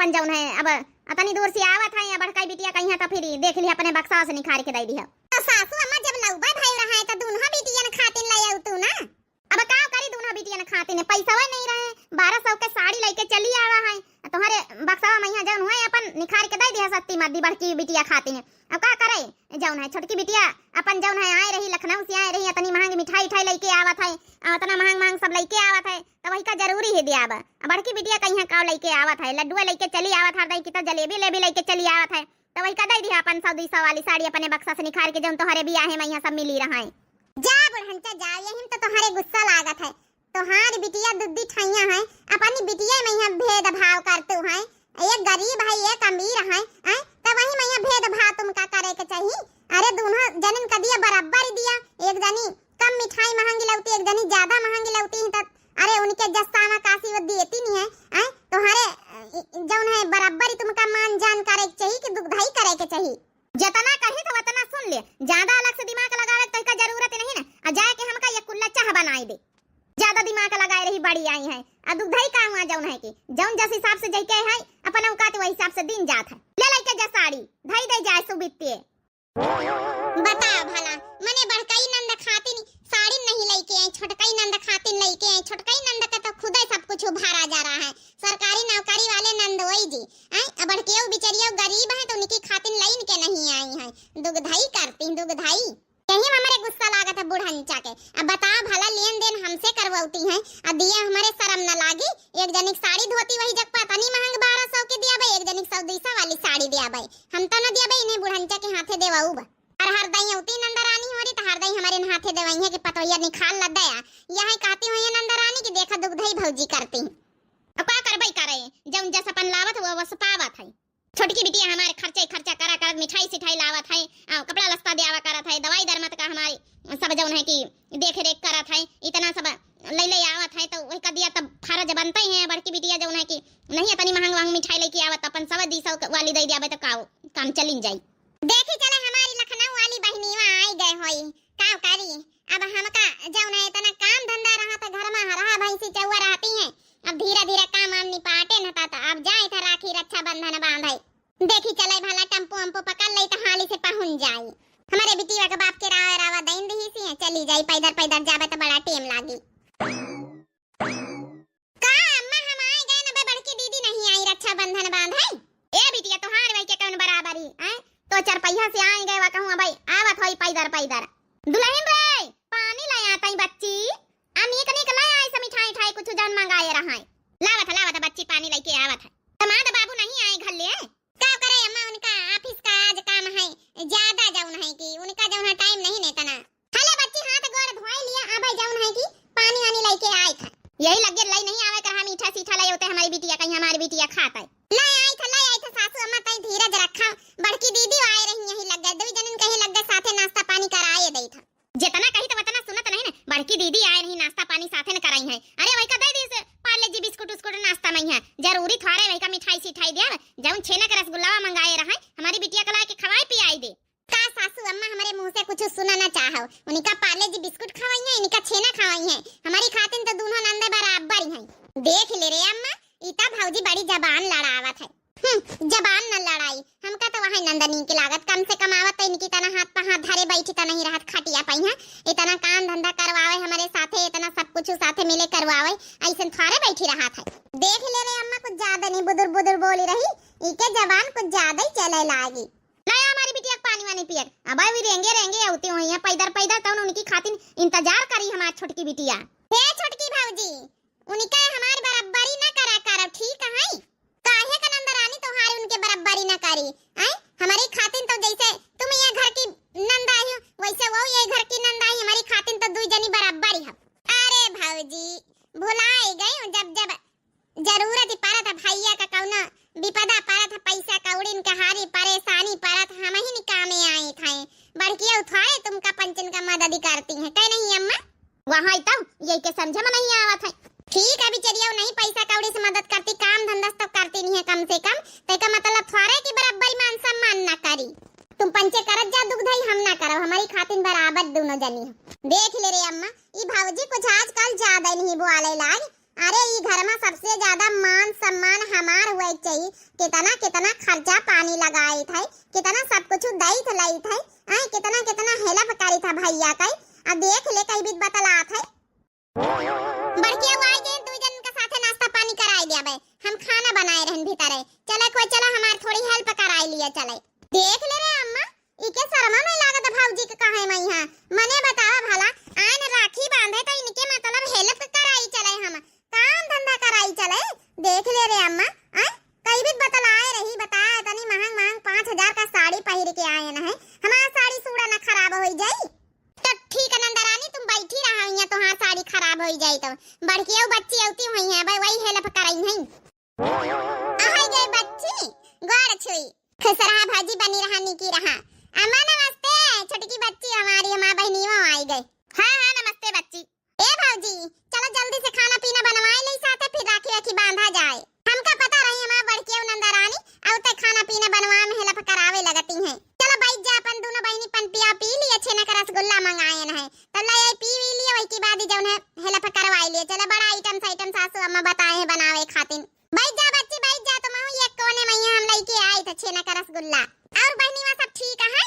अपन जौन है अब अतनी दूर से आवत है अब बड़का बिटिया कहीं तो फिर देख ली अपने बक्सा से निखार के दे दी है। तो सासू अम्मा जब नौबा भाई रहा है तो दोनों बिटिया खातिन ले आऊ तू ना। अब का करी दोनों बिटिया खातिन पैसा नहीं रहे 1200 के साड़ी लेके चली आवा है तुम्हारे बक्सा मैया जौन हुए अपन निखार के दे दिया सत्ती मद्दी बड़की बिटिया खातिन। अब का करे जौन है छोटकी बिटिया अपन जौन है आए रही लखनऊ से आए रही इतनी महंगी मिठाई उठाई लेके आवत है इतना महंग सब लेके आवत है तो वही का जरूरी है दिया। अब बड़की बिटिया कहीं का लेके आवत है लड्डू लेके चली आवत है की जलेबी लेबी लेके चली आवत है तो वही का दे दिया अपन 100-200 वाली साड़ी अपने बक्सा से निखार के जौन तोहरे बियाह है मैया सब मिली रहा है। जा बुढ़ंचा जा यही तो तोहरे गुस्सा लागत है तोहार बिटिया दुद्दी ठाइया है अपनी बिटिया मैया भेदभाव करते है एक गरीब है एक अमीर है तो वही मैया भेदभाव तुमका करे के चाहिए। अरे दोनों जनिन का दिया बराबर दिया एक जनी कम मिठाई महंगी लौती एक जनी ज्यादा महंगी लौती है अरे उनके जस्ताना काशी वो देती नहीं है तोहरे जौन है बराबर तुमका मान जान करे के चाहिए कि दुगधाई करे के चाहिए। जितना कही तो उतना सुन ले ज्यादा अलग से दिमाग लगावे तो का जरूरत नहीं ना जाए के हमका ये कुल्ला चाह बनाई दे ज्यादा दिमाग लगाए रही बड़ी आई है आ दुगधाई का हुआ जौन है कि जौन जस हिसाब से जइके है अपन औकात वही हिसाब से दिन जात है ले लेके जा साड़ी धई दे जाए सुबित्ते। बता भला मने बड़काई नंद खातिन साड़ी नहीं लेके आई छोटकाई नंद खातिन लेके आई छोटकाई नंद का तो खुद ही सब कुछ उभारा जा रहा है सरकारी नौकरी वाले नंद वही जी अब बड़कियों बिचरियों गरीब है तो उनकी खातिन लाइन के नहीं आई है दुगधाई करती दुगधाई यही हमारे गुस्सा लागत है बुढ़ंचा के। अब बताओ भला लेन देन हमसे करवाती है अब दिया हमारे शर्म न लागी एक जनिक साड़ी धोती वही जग पता नहीं महंग 1200 के दिया भाई एक जनिक 100-200 वाली साड़ी दिया भाई हम तो न दिया भाई इन्हें बुढ़ंचा के हाथे देवाऊ और हर दई होती नंदरानी हो रही तो हर दई हमारे हाथे देवाई है कि पतोया निकाल ल दया यही कहती हुई नंदरानी की देखा दुगधई भौजी करती अब का करबई करे जौन जस अपन लावत वो वस पावत है। छोटकी बिटिया हमारे खर्चा करा कर मिठाई सिठाई लावत है कपड़ा लस्ता देवा करत है दवाई दरमत का हमारी सब जौन है कि देख रेख करत है इतना सब ले आवत है तो वही का दिया तब फर्ज बनते हैं। बड़की बिटिया जौन है कि नहीं इतनी महंग मिठाई लेके आवत अपन 100-200 वाली दे दिया तो काम चलिन जाई। देखी चले हमारी लखनऊ वाली बहनीवा आई गए होई का करी अब हमका जौन है इतना काम धंधा रहा तो घर में हरा भैंसी चौवा रहती है अब धीरे धीरे काम आम निपाटे न ता अब जाए था राखी रक्षा बंधन बांधाई देखी चले भला टेम्पो हमपो पकड़ ले तो हाली से पहुंच जाई हमारे बिटिया के बाप के रावा दैन दही सी चली जाई पैदर जावे तो बड़ा टाइम लागी। का अम्मा हम आए गए न बे बड़की दीदी नहीं आई रक्षा बंधन बांधाई ए बिटिया तोहार भाई के कौन बराबरी तो 4 पैसा से आए गए वा कहूं भाई आवत होई पैदर दुल्हन रे पानी ले आताई बच्ची अनेक अनेक ले आई सब मिठाई ठाई कुछ जान मंगाए रहा है लावत बच्ची पानी लेके आवत है तमाद बाबू नहीं आए घर ले का करे अम्मा उनका ऑफिस का आज काम है ज्यादा जौन है कि उनका जौन टाइम नहीं नेतना हले बच्ची हाथ गोड़ धोई लिया अब जौन है कि पानी वानी लेके आई था यही लगे लाई नहीं आवे कर हम मीठा सीठा ले होते हमारी बिटिया कहीं हमारी बिटिया खाता है ले आई था सासू अम्मा तई धीरज रखा बड़की दीदी आए रही यही लग गए दो जन कहीं लग गए साथे नाश्ता पानी कराए दई था जितना कही तो उतना सुनत नहीं ना बड़की दीदी आए रही नाश्ता पानी साथे न कराई है अरे वही का दे दी से पार्ले जी बिस्कुट उस्कुट नाश्ता नहीं है जरूरी थारे वही का मिठाई सिठाई दिया जौन छेना का रसगुल्ला मंगाए रहा हमारी बिटिया का लाके खवाई पियाई दे का सासू अम्मा हमारे मुंह से कुछ सुना ना चाहो उनका पार्ले जी बिस्कुट खवाई है इनका छेना खवाई है हमारी खातिन तो दोनों नंदे बराबर ही हैं देख ले रे अम्मा इता भौजी बड़ी जबान लड़ावत है जबान न लड़ाई हमका तो वहां नंदनी की लागत कम से कम आवत इनकी तना हाथ पे हाथ धरे बैठी त नहीं रहत खटिया पई है इतना काम धंधा करवावे हमारे साथे इतना सब कुछ साथे मिले करवावे ऐसे थारे बैठी रहा था देख ले रे अम्मा कुछ ज्यादा नहीं बुदुर बोली रही इके जबान कुछ ज्यादा ही चले लागी नहीं हमारी बिटिया पानी वानी पियर अब भी रेंगे होती हुई है पैदर तो उनकी खातिन इंतजार करी हमारी छोटकी बिटिया हे छोटकी भौजी उनका हमारी बराबरी ना करा ठीक है काहे का नंदरानी तोहारी उनके बराबरी ना करी हमारी खातिन तो जैसे तुम ये घर की नंद आई हो वैसे वो ये घर की नंद आई हमारी खातिन तो दुई जनी बराबरी है। अरे भौजी भुलाए गई जब जरूरत पड़ा था भैया का कौना विपदा पड़ा था पैसा कौड़ी इनका हारी परेशानी पड़ा था हम ही निकामे आए थे बड़किया उठाए तुमका पंचन का मदद करती है कह नहीं अम्मा वहां तब यही के समझ में नहीं आवत है ठीक है बिचरिया नहीं पैसा कौड़ी से मदद करती काम धंधा तो करती नहीं है कम से कम तेका मतलब थोड़े की बराबरी मान सम्मान ना करी तुम पंचे करत जा दुगधाई हम ना करो हमारी खातिन बराबर दोनों जनी देख ले रे अम्मा ये भौजी कुछ आजकल ज्यादा नहीं बोले लाग अरे ई घर में सबसे ज्यादा मान सम्मान हमार हुए चाहिए। कितना कितना खर्चा पानी लगाई था, कितना सब कुछ दई थ लाई था, कितना कितना हेल्प करी था भैया का। अब देख ले कई बीत बतला था बड़के आए गए दो जन के साथे नाश्ता पानी कराई दिया बे। हम खाना बनाए रहन भीतर चले कोई चला हमार थोड़ी हेल्प कराई लिया चले। देख ले रे अम्मा इके शर्मा में लागत भौजी के कहे मैं यहां मने बतावा भला आन राखी बांधे तो इनके मतलब हेल्प कराई चले, हम काम धंधा कराई चले। देख ले रे अम्मा कई भी बतलाए रही बता तनी महंग महंग 5000 का साड़ी पहन के आए न है, हमारा साड़ी सूड़ा ना खराब हो जाई तो ठीक है नंदरानी तुम बैठी रहा यहाँ तो हाँ साड़ी खराब हो जाई तो बड़की बच्ची औती हुई है भाई वही हेल्प कराई है। आहाई गई बच्ची गौर छुई खुसरा भाजी बनी रहा निकी रहा। अम्मा नमस्ते छोटकी बच्ची हमारी हमारी बहनीवा आई गई। हां हां नमस्ते बच्ची। ए भौजी चलो जल्दी से खाना पीना बनवाए ले साथे फिर राखी राखी बांधा जाए। हमका पता रही हमारा बड़की नंदरानी अब तक खाना पीना बनवा में हेल्प करावे लगती हैं। चलो बैठ जा अपन दोनों बहनी पनपिया पी लिए छेना का रसगुल्ला मंगाए न है तो ले पी लिए वही की बाद जौन है हेल्प करवाई लिए। चलो बड़ा आइटम सासू अम्मा बताए हैं बनावे खातिर। बैठ जा बच्ची बैठ जा तुम एक कोने में हम लेके आए थे छेना का रसगुल्ला। और बहनीवा सब ठीक है?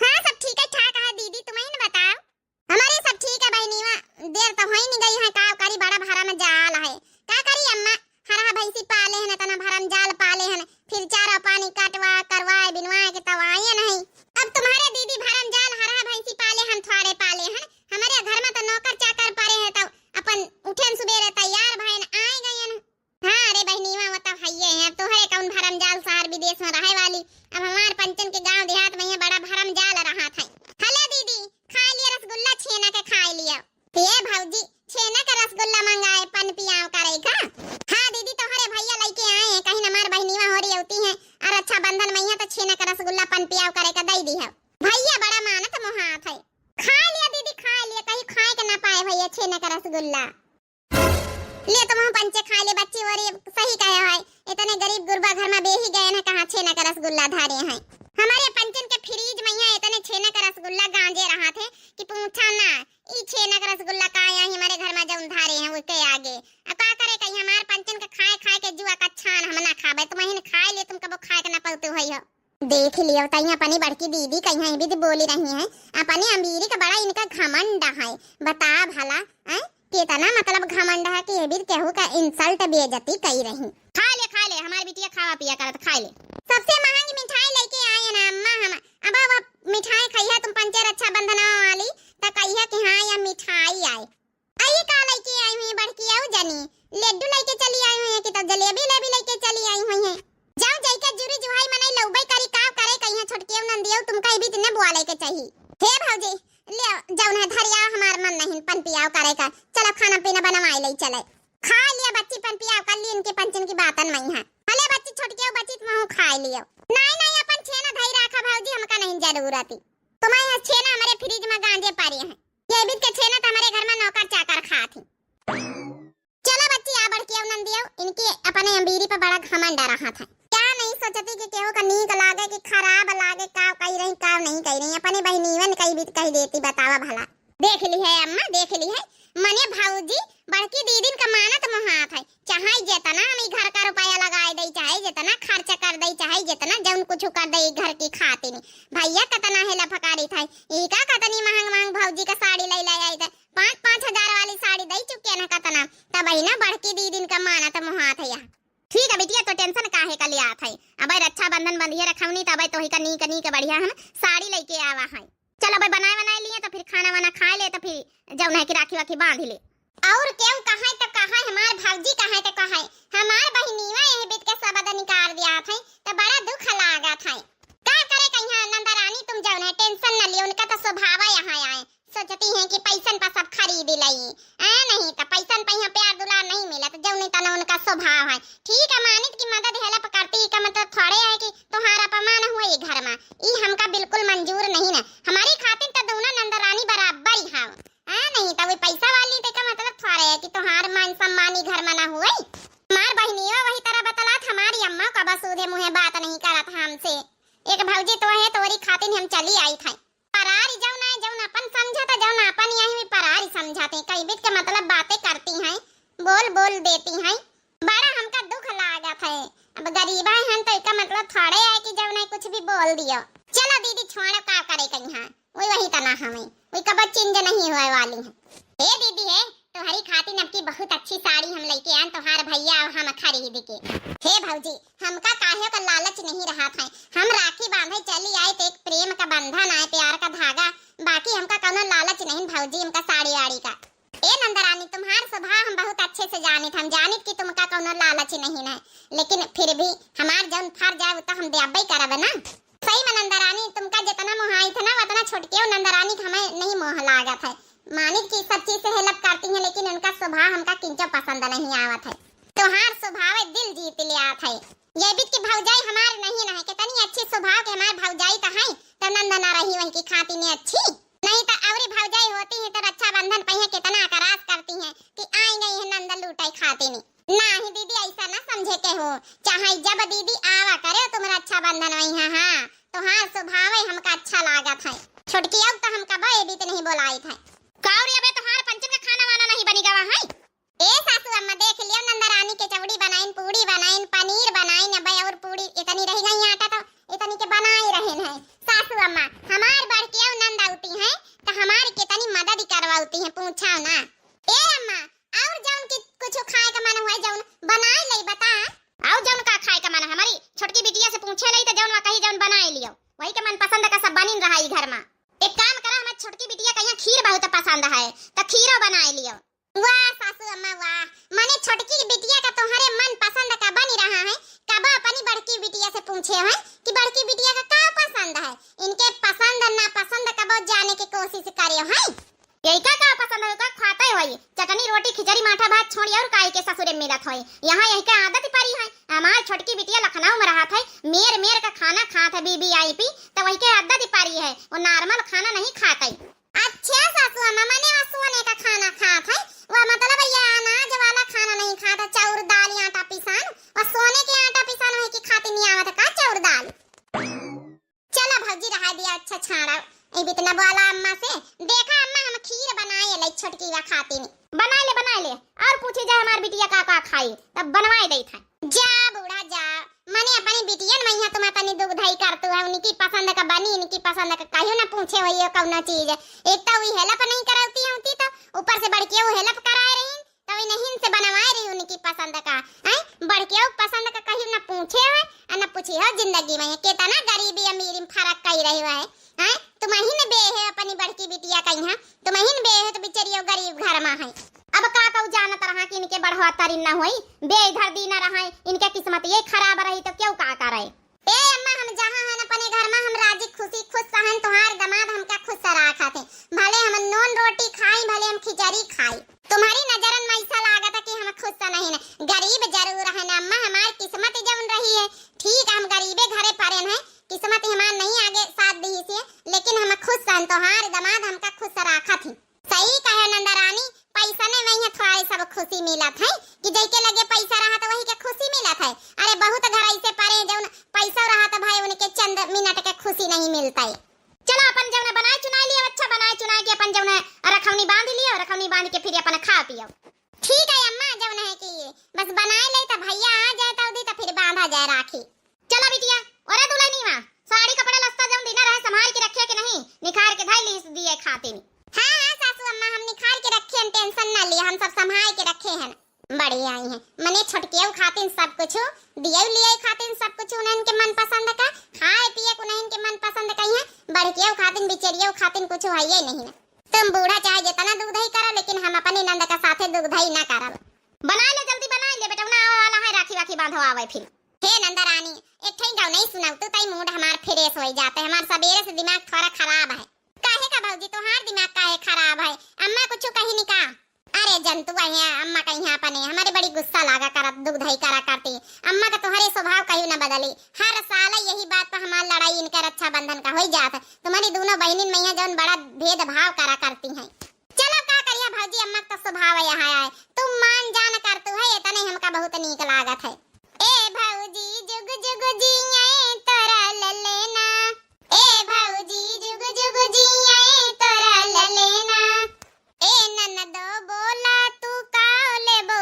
हां सब ठीक है ठाक है दीदी तुम ही बताओ। हमारे सब ठीक है बहनीवा देर तो होई नहीं गई है का करी बड़ा भारा में जाल है का करी अम्मा हरा भैंसी पाले हैं तना भरम जाल पाले हैं फिर चारा पानी काटवा करवाए बिनवाए के तब आए नहीं। अब तुम्हारे दीदी भरम जाल हरा भैंसी पाले हम थोड़े पाले हैं, हमारे घर में तो नौकर चाकर पड़े हैं तो अपन उठे सुबेरे तैयार भैन आए गए हैं। हां अरे बहनीवा वो तो हइये हैं तोहरे कौन भरम जाल शहर विदेश में रहे वाली। अब हमार पंचन के गांव देहात में बड़ा भरम जाल रहा था। हले दीदी खा लिया रसगुल्ला छेना के खा लिया। ये भौजी छेना का रसगुल्ला मंगाए पन पियाव करेगा। हां दीदी तोहरे भैया लेके आए हैं कहीं हमार बहनीवा हो रही होती है और अच्छा बंधन में तो छेना का रसगुल्ला पन पियाव करे का दई दी है। भैया बड़ा मानत मोहात है खा लिया दीदी खा लिया कहीं खाए के ना पाए भैया छेना का रसगुल्ला ले तुम पंचे खा ले बच्ची और सही कहे है इतने गरीब गुरबा घर में बेही गए ना कहां छेना का रसगुल्ला धारे हैं। हमारे पंचन के फ्रिज में यहाँ इतने छेना का रसगुल्ला गांजे रहा थे कि पूछा ना ई छेना का रसगुल्ला का आया हमारे घर में जौन धारे हैं उसके आगे अब का करे कहीं हमारे पंचन के खाए खाए के जुआ का छान हम ना खाबे तुम ही खाए ले तुम कबो खाए के ना पलते हो। देख लियो तई अपनी बड़की दीदी कहीं भी बोली रही है अपनी अमीरी का बड़ा इनका घमंड है। बता भला कितना मतलब घमंड है कि ये भी केहू का इंसल्ट बेइज्जती कई रही। खा ले हमारी बिटिया खावा पिया करत खा ले। सबसे महंगी मिठाई लेके आए ना अम्मा हम अब मिठाई खाई है तुम पंचे रक्षा बंधन वाली तो कही है कि हां यह मिठाई आई आई का लेके आई हुई बड़की आओ जनी लड्डू लेके चली आई हुई है कि तो जलेबी लेके चली आई हुई है। जाओ जाइके जुरी जुहाई मनाई लौबई करी का करे कहीं छोटकी नंदियो तुम कहीं भी तने बुआ लेके चाहिए। हे भौजी ले जाओ ना धरिया हमार मन नहीं पन पियाव करे का चलो खाना पीना बनवाई ले चले। खा लिया बच्ची पन पियाव कर ली इनके पंचन की बातन में है भले बच्ची छोटकी बच्ची तुम खा लियो। नहीं अपन छेना धई रखा भौजी हमका नहीं जरूरत है तुम्हारे छेना हमारे फ्रिज में गांजे पारी है ये भी के छेना तो हमारे घर में नौकर चाकर खाती। चलो बच्ची आ बड़की नंदियो इनके अपने अमीरी पे बड़ा घमंड रहा था क्या नहीं सोचती कि केहू का नीक लागे कि खराब लागे का कही रही का नहीं कही रही अपनी बहनीवन कही भी कही देती बतावा भला। देख ली है अम्मा देख ली है मने भौजी बड़की दीदी का मानत मोहात है चाहे जितना हम घर का रुपया लगाए दे चाहे जितना खर्च कर दे चाहे जितना जौन कुछ कर दे घर की खाती नहीं भैया कतना है लफकारी था इका कतनी महंग महंग भौजी का साड़ी ले आई था 5-5 हजार वाली साड़ी दे चुके ना कतना तब ही ना बड़की दीदी का मानत मोहात है। ठीक है बिटिया तो टेंशन काहे का लिया था अब रक्षा बंधन बंधिए रखौनी तब तो ही कनी बढ़िया हम साड़ी लेके आवा है। चलो भाई बनाए लिए तो फिर खाना वाना खा ले तो फिर जौन है कि राखी वाखी बांध ले। और क्यों कहां तो कहां हमार भौजी कहां तो कहां हमार बहनीवा यह बीत के सबद निकाल दिया था तो बड़ा दुख लागा था का करे कहीं नंदरानी तुम जौन है टेंशन न लियो उनका तो स्वभाव यहां आए सोचती हैं कि पैसन पर सब खरीद लई नहीं तो पैसन पे यहाँ प्यार दुलार नहीं मिला तो जौन तना उनका स्वभाव है। ठीक है मानित की मदद हेल्प करती का मतलब थोड़े है कि तुम्हारा अपमान हुआ ये घर में ई हमका बिल्कुल मंजूर नहीं ना हमारी खातिर तो दोनों नंदरानी बराबर ही हां नहीं तो वो पैसा वाली ते का मतलब थोड़े है कि तुम्हार मान सम्मानी घर में ना हुई। हमार बहनियों वही तरह बतलात हमारी अम्मा का बस उधे मुहे बात नहीं करत हमसे एक भौजी तो है तोरी खातिर हम चली आई था परारी जौन अपन समझा था जौन अपन यही भी परारी समझाते कई बीत के मतलब बातें करती हैं बोल बोल देती हैं। बड़ा हमका दुख लागत है। अब गरीबा हैं तो इसका मतलब थोड़े है कि जब नहीं कुछ भी बोल दियो। चलो दीदी छोड़ो का करे कहीं हां वही तना हमें वही कब चेंज नहीं होए वाली है। हे दीदी है तुम्हारी खातिर अब की बहुत अच्छी साड़ी हम लेके आए तोहार भैया और हम खरीद के। हे भौजी हमका काहे का लालच नहीं रहा था। हम राखी बांधे चली आए तो एक प्रेम का बंधन आए प्यार का धागा बाकी हमका कोनो लालच नहीं भौजी हमका साड़ी आड़ी का। ए नंदरानी तुम्हार स्वभाव हम बहुत अच्छे से जानित हम जानित कि तुमका कोनो लालच नहीं है लेकिन फिर भी हमार जौन फर जाए तो हम देबई करब ना। सही में नंदरानी तुमका जितना मोहाई था ना उतना छोटके नंदरानी हमें नहीं मोह लागत है। मानित की सब चीज से हेल्प करती है लेकिन उनका स्वभाव हमका किंचो पसंद नहीं आवत है। तुम्हार स्वभाव दिल जीत लियात है। ये बीत की भौजाई हमार नहीं ना है कितनी अच्छी स्वभाव के हमार भौजाई तो है तो नंदना रही वही की खाती ने अच्छी नहीं तो अवरी भौजाई होती है तो रक्षाबंधन पे कितना करास करती है कि आई गई है नंद लूटाई खाती नहीं ना ही दीदी ऐसा ना समझे के हो चाहे जब दीदी आवा करे तुम रक्षाबंधन वही है। हाँ तो हाँ स्वभाव हमका अच्छा लागत है। छोटकी अब तो हमका बे बीत नहीं बोलाई था काउरी अबे तुम्हार पंचम का खाना वाना नहीं बनी गवा है। ए सासू अम्मा देख लियो नंदरानी के चवड़ी बनाइन पूड़ी बनाइन पनीर बनाइन अबे और पूड़ी इतनी रह गई आटा तो इतनी के बनाई रहन है। सासू अम्मा हमार बड़किया नंद आउती है तो हमार कितनी मदद करवाउती है पूछाओ ना। ए अम्मा और जौन की कुछ खाए का मन हुआ जौन बनाई ले बता आओ जौन का खाए का मन हमारी छोटकी बिटिया से पूछे लई तो जौन वा कही जौन बनाए लियो वही के मन पसंद का सब बनिन रहा ई घर में। एक काम करा हमारी छोटकी बिटिया कहिया खीर बहुत पसंद है तो खीरो बनाए लियो। वाह सासू अम्मा वाह माने छोटकी बिटिया का तुम्हारे मन पसंद का बनी रहा है कब अपनी बड़की बिटिया से पूछे है कि बड़की बिटिया का क्या पसंद है। इनके पसंद ना पसंद कब जाने की कोशिश करियो है। यही का पसंद है का खाते होई चटनी रोटी खिचड़ी माठा भात छोड़ी और काई के ससुरे मिलत होई यहाँ यही का आदत पड़ी है। हमार छोटकी बिटिया लखनऊ में रहा था मेर मेर का खाना खात है बीबीआईपी तो वही के आदत पड़ी है वो नॉर्मल खाना नहीं खाते। अच्छा सासू अम्मा माने सोने का खाना खात है वो मतलब ये अनाज वाला खाना नहीं खाता चाउर दाल आटा पिसान और सोने के आटा पिसान है कि खाती नहीं आवत का चाउर दाल। चलो भौजी रहा दिया अच्छा छाड़ा ए बितना बोला अम्मा से देखा अम्मा हम खीर बनाए ले छोटकी वा खाती नहीं बनाए ले और पूछे जा हमार बिटिया का खाई तब बनवाए दई था। जा बूढ़ा जा माने अपनी बिटियन मैया तुम अपनी दुगधाई करतु है उनकी पसंद का बनी इनकी पसंद का कहियो ना पूछे होइयो कौन चीज एक तो वही हेल्प नहीं कराती होती तो ऊपर से बढ़के वो हेल्प कराए रही तो नहीं से बनवाए रही उनकी पसंद का हैं बढ़के वो पसंद का कहियो ना पूछे है ना पूछी हो जिंदगी में कितना गरीबी अमीरी में फर्क कई रही है हैं तुम ही ने बे है अपनी बड़की बिटिया कहीं तुम ही ने बे है तो बेचारी गरीब घर में है। अब का कहू जानत रहा कि इनके बढ़वा तरी ना होई बे इधर दी ना रहा इनके किस्मत ये खराब रही तो क्यों का करे। ए अम्मा हम जहां हैं अपने घर में हम राजी खुशी खुश रहन तोहार दमाद हमका खुश रखा थे भले हम नॉन रोटी खाई भले हम खिचड़ी खाई तुम्हारी नजरन में ऐसा लागत है कि हम खुश नहीं है गरीब जरूर है ना अम्मा हमारी किस्मत जौन रही है ठीक हम गरीबे घरे पड़े हैं किस्मत हमार नहीं आगे साथ दी से लेकिन हम खुश हैं तोहार दमाद हमका खुश रखा थी। सही कहे नंदरानी पैसा ने वही थोड़ा सब खुशी मिलत है कि जैके लगे पैसा रहा तो वही के खुशी मिलत है। अरे बहुत घर ऐसे पड़े जौन पैसा रहा तो भाई उनके चंद मिनट के खुशी नहीं मिलता है। चलो अपन जौन बनाए चुनाई लियो अच्छा बनाए चुनाई के अपन जौन रखौनी बांध लियो रखौनी बांध के फिर अपन खा पियो। ठीक है अम्मा जौन है कि बस बनाए ले तो भैया आ जाए तो फिर बांधा जाए राखी। चलो बिटिया और दुल्हनी मां साड़ी कपड़ा लस्ता जौन देना रहे संभाल के रखे कि नहीं निखार के धाई लीस दिए खाते नहीं। हां सासू अम्मा हम निखार के रखे हैं टेंशन ना लिए हम सब संभाल के रखे हैं बढ़िया आई हैं मने छोटके खातिन सब कुछ दिए लिए खातिन सब कुछ उन्हें के मन पसंद का खाए पिए को नहीं के मन पसंद कहीं है बड़के खातिन बिचरियो खातिन कुछ है ये नहीं तुम बूढ़ा चाहे जितना दूध ही करो लेकिन हम अपनी नंद का साथे दूध ही ना करब। बना ले जल्दी बना ले बेटा ना आवे वाला है राखी वाखी बांधो आवे फिर। हे नंदरानी एक ठई गाँव नहीं सुनाऊ तो तई मूड हमार फ्रेश हो जाते हमार सवेरे से दिमाग थोड़ा खराब है। काहे का भौजी तोहार दिमाग काहे खराब है अम्मा कुछ कही नहीं का। अरे जंतु है अम्मा कहीं अपने हमारे बड़ी गुस्सा लागा करत दूध ही करा करती अम्मा का तोहरे स्वभाव कहीं न बदली हर साल यही बात पर हमार लड़ाई इनका रक्षाबंधन का हो जात तुम्हारी दोनों बहनिन मैया जौन बड़ा भेदभाव करा करती हैं। चलो का करिया भौजी अम्मा का स्वभाव यहाँ है तुम मान जान करतु है इतने हमका बहुत नीक लागत है। ए भौजी जुग जुग जिए तोरा ललेना ए भौजी जुग जुग जिए तोरा ललेना ए ननदो बोला तू का लेबो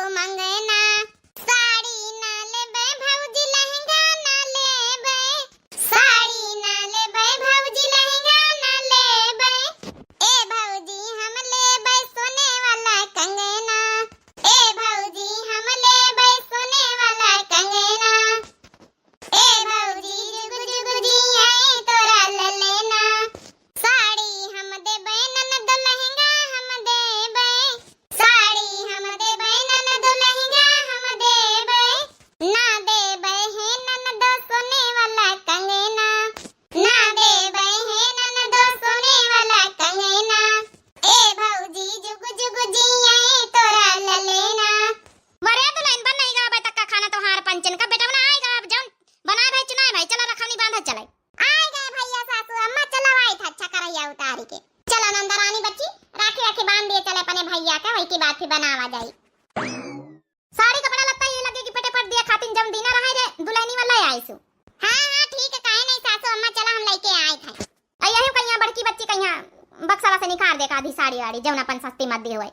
राखी बनावा जाई। साड़ी कपड़ा लगता ये लगे कि पेटे पर दिया खातिन जम दीना रहे रे दुल्हनी वाला आईसु। हां ठीक है, काहे नहीं सासू अम्मा, चला हम लेके आए थे। अयही कहिया बड़की बच्ची कहिया बक्सावा से निकाल दे का आधी साड़ी वाड़ी जौन अपन सस्ती मत दी होए।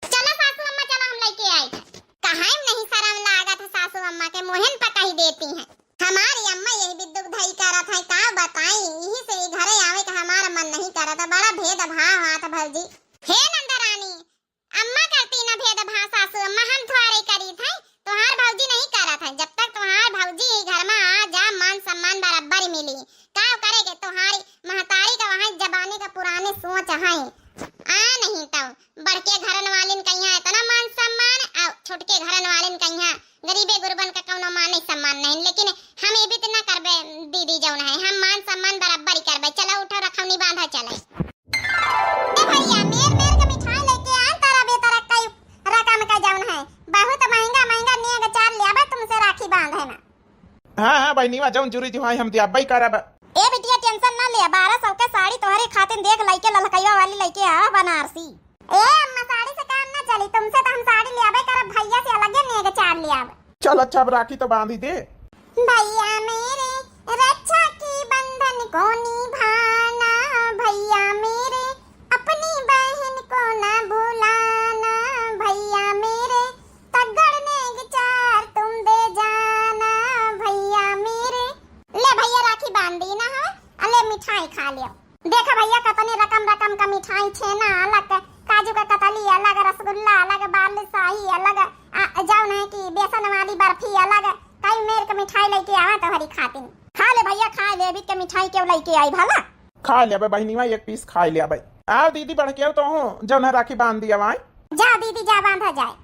चला सासू अम्मा, चला हम लेके आए थे। कहां नहीं शर्म लागत है सासू अम्मा के, मोहन पका ही देती हैं। हमारी अम्मा यही बिद्दुक धई करत है, का बताई, यही से घरे आवे का हमारा मन नहीं करता। बड़ा भेदभाव हाथ भौजी। हे नंदरानी, अम्मा करती ना भेदभाव सासू अम्मा, हम थोड़े करी थे, तोहार भौजी नहीं करत है। जब तक तोहार भौजी घर में आ जा मान सम्मान बराबर ही मिली। का करेगे तोहारी महतारी का वहां जबाने का पुराने सोच है आ नहीं तो बड़के घरन वालिन कहिया इतना मान सम्मान और छोटके घरन वालिन कहिया गरीबे गुरबन का कौनो मान सम्मान नहीं। लेकिन हम ये भी ना करबे दीदी जौन है, हम मान सम्मान बराबर ही करबे। चलो उठो, रखौनी बांधा चले। ए भैया मेर मेर के मिठाई लेके आ, तारा बेतारा कई रकम का जौन है बहुत महंगा महंगा नेग चार लेबे तुमसे राखी बांधे ना। हां बहनीवा जौन जुरी जो हम दियाबई करब। ए बिटिया टेंशन ना ले, 1200 के साड़ी तोहरे खातिन देख लइके ललकईवा वाली लइके आ बनारसी। ए अम्मा साड़ी से काम ना चली, तुमसे तो हम साड़ी लेबे करब, भैया से अलग नेग चार लेब। चल अच्छा अब राखी तो बांध ही दे। भैया मेरे रक्षा की बंधन को निभाना, भैया मेरे अपनी बहन को ना भुलाना, भैया मेरे तगड़ने विचार तुम दे जाना, भैया मेरे। ले भैया राखी बांध दी ना है, अले मिठाई खा लियो। देखा भैया कतने रकम रकम का मिठाई, छेना अलग, काजू का कतली अलग, रसगुल्ला अलग, बालूशाही अलग, जौन है कि बेसन वाली बर्फी अलग, कई मेर के मिठाई लेके आवा तोहरी खातिन। खा ले भैया खा ले, बिट के मिठाई क्यों लइके आई भला। खा लेबे बहनीवा, एक पीस खा लेबे। आओ दीदी बढ़ के तो हूं जौन राखी बांध दिया भाई। जा दीदी जा, बांधा जाए।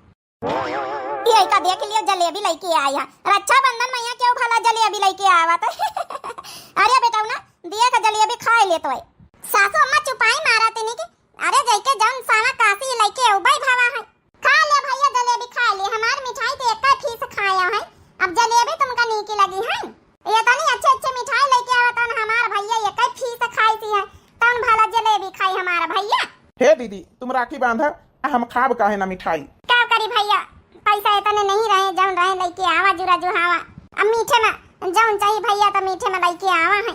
ये का देख लियो जलेबी लइके आई है। रक्षाबंधन मैया क्यों भला जलेबी लइके आवत। अरे बेटा ना दिया का जलेबी खा ले तो सासू अम्मा चुपाई मारत नहीं कि अरे जइके जौन सावा काशी लइके उबई भावा है। खा ले भैया जलेबी खा ले, हमार मिठाई तो एक फीस खाया है, अब जलेबी तुमका नीकी लगी है। ये तनी अच्छे अच्छे मिठाई लेके आवत न हमार भैया, एक फीस खाई सी है तन भला जलेबी खाई हमार भैया। हे दीदी तुम राखी बांधा, हम खाब काहे ना मिठाई। क्या करी भैया, पैसा इतने नहीं रहे, जौन रहे लेके आवा जुरा जुहावा। अब मीठे में जौन चाहिए भैया तो मीठे में लेके आवा है।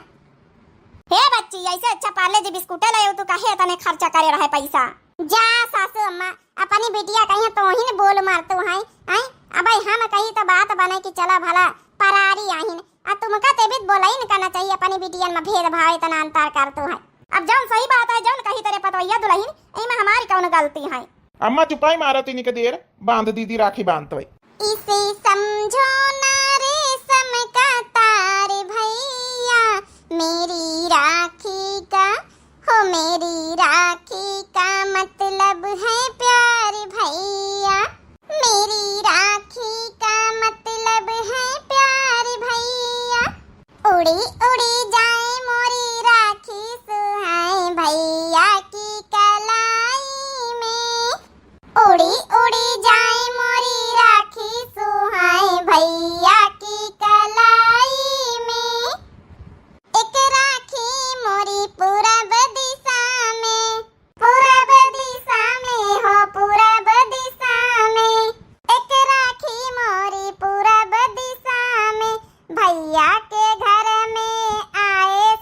हे बच्ची ऐसे अच्छा पार्ले जी बिस्कुट लायो तू काहे इतने खर्चा करे रहे पैसा। जा सासू अम्मा, अपनी बिटिया कहीं तो ही बोल मारतो है आई। अबे हम कही तो बात बने कि चला भला परारी आहिन, आ तुमका ते भी बोलाई न करना चाहिए, अपनी बिटियन में भेदभाव इतना अंतर करतो है। अब जौन सही बात है, जौन कही तेरे पतवैया दुल्हन, एमे हमारी कौन गलती है। अम्मा चुपाई मारती नहीं के देर, बांध दीदी राखी बांधतो। इसे समझो ना रेशम का तार भैया, मेरी राखी का हो, मेरी राखी का मतलब है प्यार भैया, मेरी राखी का मतलब है प्यार भैया। उड़ी उड़ी जाए मोरी राखी सुहाए भैया की कलाई में, उड़ी उड़ी जाए मोरी राखी सुहाए भैया की कलाई में। एक राखी मोरी पूरब दिशा में, पूरब दिशा में हो, पूरब दिशा में। एक राखी मोरी पूरब दिशा में, भैया के घर में आए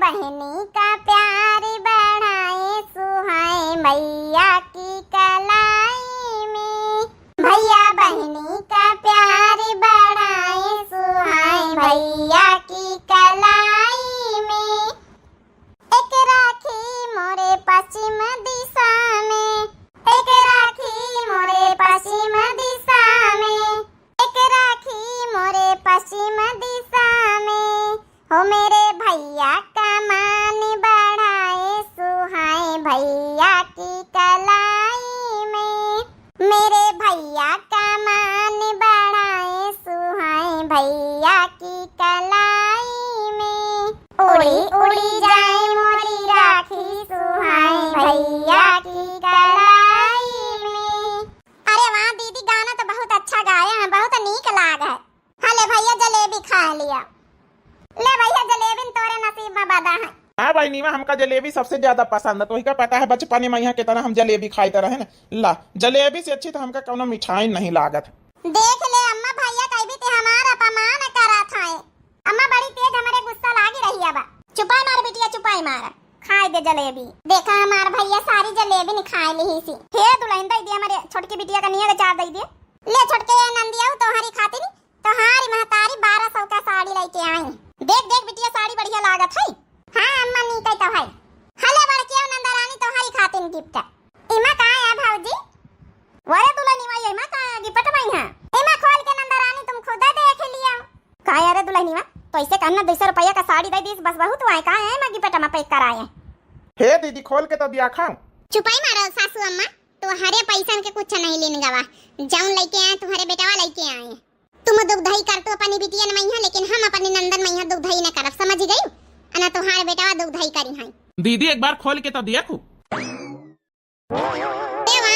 बहनी का प्यार बढ़ाए सुहाए भैया की कलाई में। भैया बहनी का प्यार बढ़ाए सुहाए भैया की कलाई में। एक राखी मोरे पश्चिम दिशा में, एक राखी मोरे पश्चिम दिशा में, एक राखी मोरे पश्चिम दिशा में। हो मेरे भैया का मान बढ़ाए सुहाए भैया की कलाई में। मेरे भैया का मान बढ़ाए सुहाए भैया की कलाई में। उड़ी उड़ी जाए मोरी राखी सुहाए भैया की कलाई में। अरे वाह दीदी, गाना तो बहुत अच्छा गाया है, बहुत नीक लाग है। हले भैया जलेबी खा लिया। ले भैया जलेबी तोरे नसीब में बदा है। हाँ भाई नीमा, हमका जलेबी सबसे ज्यादा पसंद है। तो ही का पता है बचपन में यहाँ के तरह हम जलेबी खाते रहे ना। ला, जलेबी से अच्छी तो हमका कोनो मिठाई नहीं लागत। देख ले अम्मा, भैया कहीं भी ते हमारा अपमान करा था। अम्मा बड़ी तेज हमारे गुस्सा लागी रही अब। चुपाई मार बिटिया, चुपाई मार, खाए दे जलेबी। देखा हमार भैया सारी जलेबी नहीं खाए ली सी। हे दुल्हन दे दे हमारे छोटकी बिटिया का निया का चार दे दे। ले छोटके ये नंदिया तोहरी खाती नहीं, तोहारी महतारी 1200 का साड़ी लेके आई। देख देख बिटिया, साड़ी बढ़िया लागत है। हाँ अम्मा नीक तो है। हले बड़की नंदरानी तोहरी खातिन गिफ्ट। इमा कहाँ है भाऊजी? वारे दुल्हनी माई इमा का गिफ्ट माई है। इमा खोल के नंदरानी तुम खुद देख लिया। का यार दुल्हनी मां, तो ऐसे कहना 200 रुपया का साड़ी दे दी बस, बहुत हुआ है। का है मैं गिफ्ट में पैक कराए। हे दीदी, खोल के तो दिया खाऊं। चुपाई मारो सासू अम्मा, तो हरे पैसा के कुछ नहीं लेने गवा। जाऊन लेके आए तुम्हारे बेटावा लेके आए। तुम दुग्धई कर तो अपनी बिटिया न मैया, लेकिन हम अपने नंदन मैया दुग्धई न करब, समझ गई? अना तुम्हारे बेटावा दुग्धई करी है। दीदी एक बार खोल के तो दिया खू। देवा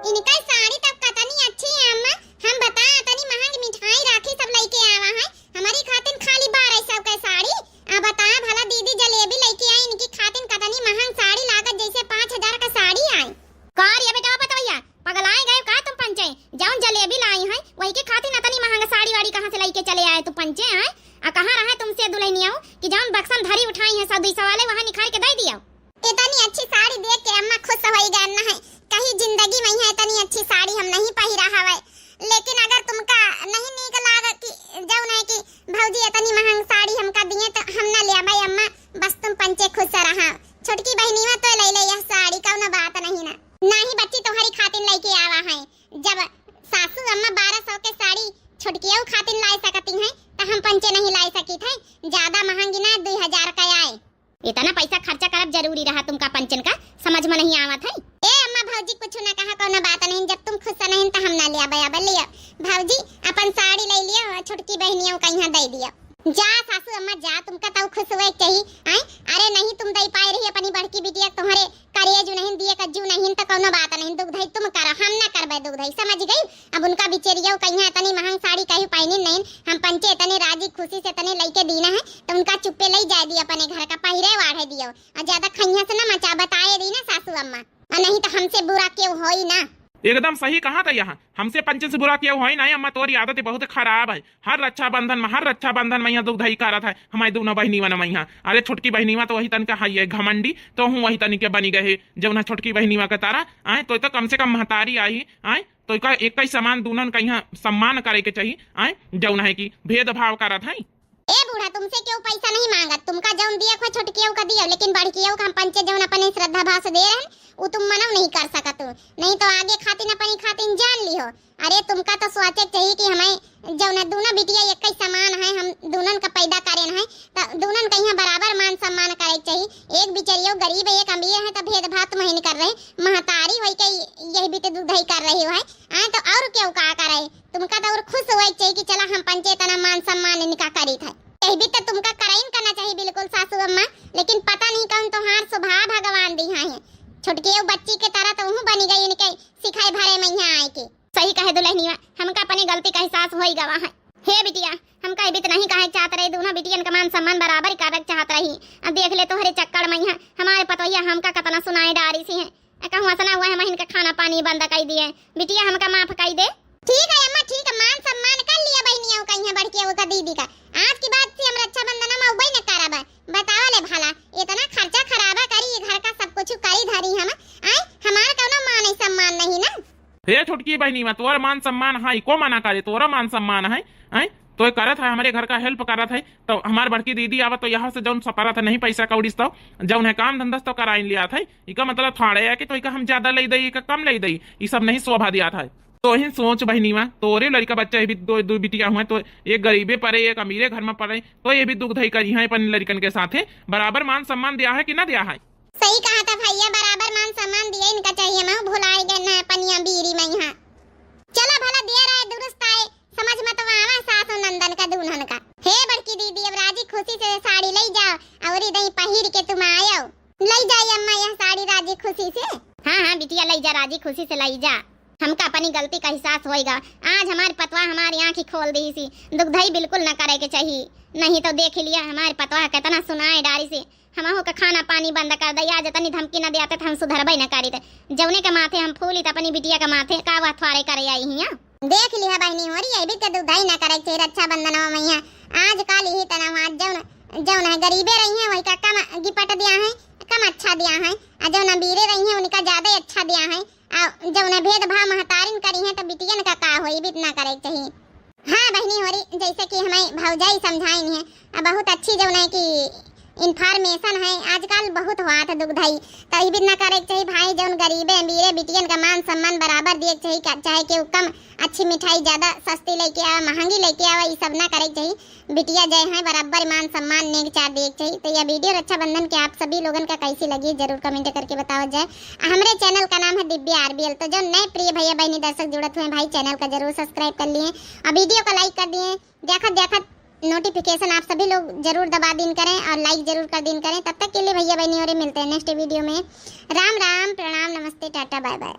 इनका साड़ी तब कतनी अच्छी है अम्मा। हम बता तनी महंग मिठाई राखी सब लेके आवा है हमारी खातिन, खाली 1200 का साड़ी। आ बता भला दीदी जलेबी लेके आई, इनकी खातिन कतनी महंग साड़ी लागत जैसे 5000 का साड़ी आई। कार ये बेटा बताइया, पगलाए गए का तुम पंचे? जाऊं जलेबी लाई है वही के खातिर इतनी महंगा साड़ी वाड़ी कहां से लेके चले आए तू पंचे हैं? आ कहां रहा तुमसे दुल्हनिया कि जाऊं बक्सम धरी उठाई है 100-200 वाले वहां निकाल के दे दिया। इतनी अच्छी साड़ी देख के अम्मा खुश हो गई ना है। कहीं जिंदगी में है इतनी अच्छी साड़ी हम नहीं पहिरा हवे। लेकिन अगर तुमका नहीं नीक लाग कि जाऊं है कि भौजी इतनी महंग साड़ी हमका दिए तो हम ना ले भाई अम्मा, बस तुम पंचे खुश रहा। छोटकी बहनीवा तो ले ले यह साड़ी, कौन बात नहीं ना। नहीं बच्ची तुम्हारी खातिन लेके आवा है। जब सासू अम्मा 1200 के साड़ी छोटकियों खातिन ला सकती हैं तो हम पंचे नहीं ला सकी थे। ज्यादा महंगी ना 2000 का आए। इतना पैसा खर्चा करब जरूरी रहा तुमका पंचन का, समझ में नहीं आवत है। ए अम्मा भौजी कुछ ना कहा, कोनो बात नहीं। जब तुम खुश नहीं तो हम ना लिया बया लिया। भौजी अपन साड़ी ले लिया, छोटकी बहनियों का यहाँ दे दिया। जा सासू अम्मा जा, तुमका तो खुश हुए चाहिए। आई अरे नहीं तुम दे पाए रही अपनी बड़की बिटिया, तुम्हारे करिए नहीं दिए कज्जू नहीं तो कोनो बात नहीं। दुग्धई तुम करो, हम ना करबे दुग्धई, समझ गई? अब उनका बिचेरिया कहीं इतनी महंग साड़ी कहीं पाइनी नहीं। हम पंचे इतने राजी खुशी से इतने लेके दीना है तो उनका चुप्पे ले जा दी अपने घर का पहिरे वाढ़े दियो। और ज्यादा खैया से ना मचा बताए दी ना सासू अम्मा, और नहीं तो हमसे बुरा क्यों होई ना। एकदम सही कहा था। यहाँ हमसे पंचन से बुरा किया हुआ ही नहीं। अम्मा तोरी आदत बहुत खराब है। हर रक्षाबंधन में यहाँ दुग्धई करत है हमारी दोनों बहनी वन मैया। अरे छोटकी बहनीवा तो वही तन का है घमंडी, तो हूँ वही तन के बनी गए जब ना छोटकी बहनीवा का तारा आए तो कम से कम महतारी आई आए तो एक ही समान दूनन का यहाँ सम्मान करे के चाहिए। आए जौन है कि भेदभाव करत है। ए बूढ़ा तुमसे क्यों पैसा नहीं मांगत? तुमका जौन दिया को छोटकियों का दिया, लेकिन बड़कियों का हम पंचे जौन अपने श्रद्धा भाव से दे रहे हैं वो तुम मना नहीं कर सकत। नहीं तो आगे खातिन अपनी खातिन जान लियो। अरे तुमका तो सोचे चाहिए कि हमें जौन दोनों बिटिया एक ही समान है, हम दोनों का पैदा करेन है तो दोनों का यहाँ बराबर मान सम्मान करे चाहिए। एक बिचरियो गरीब है एक अमीर है तो भेदभाव तुम नहीं कर रहे। महतारी होई के यही भी तो दुधई कर रही हो है तो और क्यों का करे? तुमका तो और खुश हुए चाहिए कि चला हम पंचे तना मान सम्मान इनका करी था। यही भी तो तुमका कराइन करना चाहिए बिल्कुल सासू अम्मा। लेकिन पता नहीं कौन तुम्हार स्वभाव भगवान दी है। छोटकी बच्ची के तरह तो हूँ बनी गई इनके सिखाई भरे में यहाँ आए के। सही कहे दुल्हनिया, हमका अपनी गलती का एहसास हो ही गवा है। हे बिटिया, हमका ये भी तो नहीं कहे चाहत रही दोनों बिटियन का मान सम्मान बराबर करक चाहत रही। अब देख ले तोहरे चक्कर में यहाँ हमारे पतोहिया हमका कतना सुनाए डारी सी है। कहूँ असना हुआ है इनका खाना पानी बंद कर दिए। बिटिया हमका माफ कर दे। ठीक है अम्मा ठीक है, मान सम्मान कर लिया बहनियों का यहाँ बड़कियों का दीदी का। आज की बात से हम रक्षाबंधन में उबई न करब। बताओ ले भला हे छोटकी बहनी में तोर मान सम्मान है को मना करे, तोरा मान सम्मान है तो करत है हमारे घर का हेल्प करत है। तो हमार बड़की दीदी आवत तो यहाँ से जौन सपरत है नहीं पैसा कौड़ी तो जौन है काम धंधा तो कराइन लिया था। इका मतलब थाड़े है कि तो इका हम ज्यादा ले दई इका कम ले दई, ये सब नहीं शोभा दिया था। तो ही सोच बहनी माँ, तोरे लड़का बच्चा भी दो बिटिया हुए, तो एक गरीबे पड़े एक अमीरे घर में पड़े, तो ये भी दुख धई करी है अपन लड़कन के साथ बराबर मान सम्मान दिया है कि ना दिया है। सही कहा था भैया, बराबर मान सम्मान दिया इनका चाहिए। मैं भुलाई गए ना पनिया बीरी में यहाँ। चला भला दिया रहा दुरुस्त आए, समझ मत आवा सासु नंदन का दुल्हन का। हे बड़की दीदी अब राजी खुशी से साड़ी ले जाओ और इधर पहिर के तुम आयो। ले जाइए अम्मा यह साड़ी राजी खुशी से। हाँ बिटिया ले जा, राजी खुशी से ले जा। हमका अपनी गलती का एहसास होएगा। आज हमारे पतवा हमारी आँख ही खोल दी सी, दुखधई बिल्कुल न करे के चाहिए। नहीं तो देख लिया हमारे पतवा कितना सुनाए डारी से हमहू का खाना पानी बंद कर दिया। जतनी धमकी न दिया हम सुधरबे न करी थे। जौने के माथे हम फूली तो अपनी बिटिया के माथे का वथवारे करे आई हिया। देख लिया बहनी हो रही है भी तो दुधाई ना करे चाहिए। रक्षाबंधन मैया आज काल ही तनाव आज जौन है गरीबे रही है वही का कम गिपट दिया है, कम अच्छा दिया है। और जौन बीरे रही है उनका ज्यादा अच्छा दिया है। और जौन भेदभाव महतारिन करी है तो बिटियन का होई भी इतना करे चाहिए। हाँ बहनी हो रही, जैसे कि हमें भौजाई समझाई है बहुत अच्छी जौन है कि इन्फॉर्मेशन है। आजकल बहुत हुआ था दुखधाई, तभी भी ना करे चाहिए भाई। जौन गरीबे अमीरे बिटियन का मान सम्मान बराबर दिए चाहिए, चाहे कि कम अच्छी मिठाई ज्यादा सस्ती लेके आवा महंगी लेके आवा, ये सब ना करे चाहिए। बिटिया जय है बराबर मान सम्मान नेक चार दिए चाहिए। तो यह वीडियो रक्षाबंधन के आप सभी लोगों का कैसी लगी जरूर कमेंट करके बताओ जाए। हमारे चैनल का नाम है दिव्या आरबीएल। तो जो नए प्रिय भैया बहनी दर्शक जुड़त हुए भाई चैनल का जरूर सब्सक्राइब कर लिए और वीडियो को लाइक कर दिए। देखत नोटिफिकेशन आप सभी लोग जरूर दबा दिन करें और लाइक जरूर कर दिन करें। तब तक के लिए भैया बहनी और मिलते हैं नेक्स्ट वीडियो में। राम राम, प्रणाम, नमस्ते, टाटा, बाय बाय।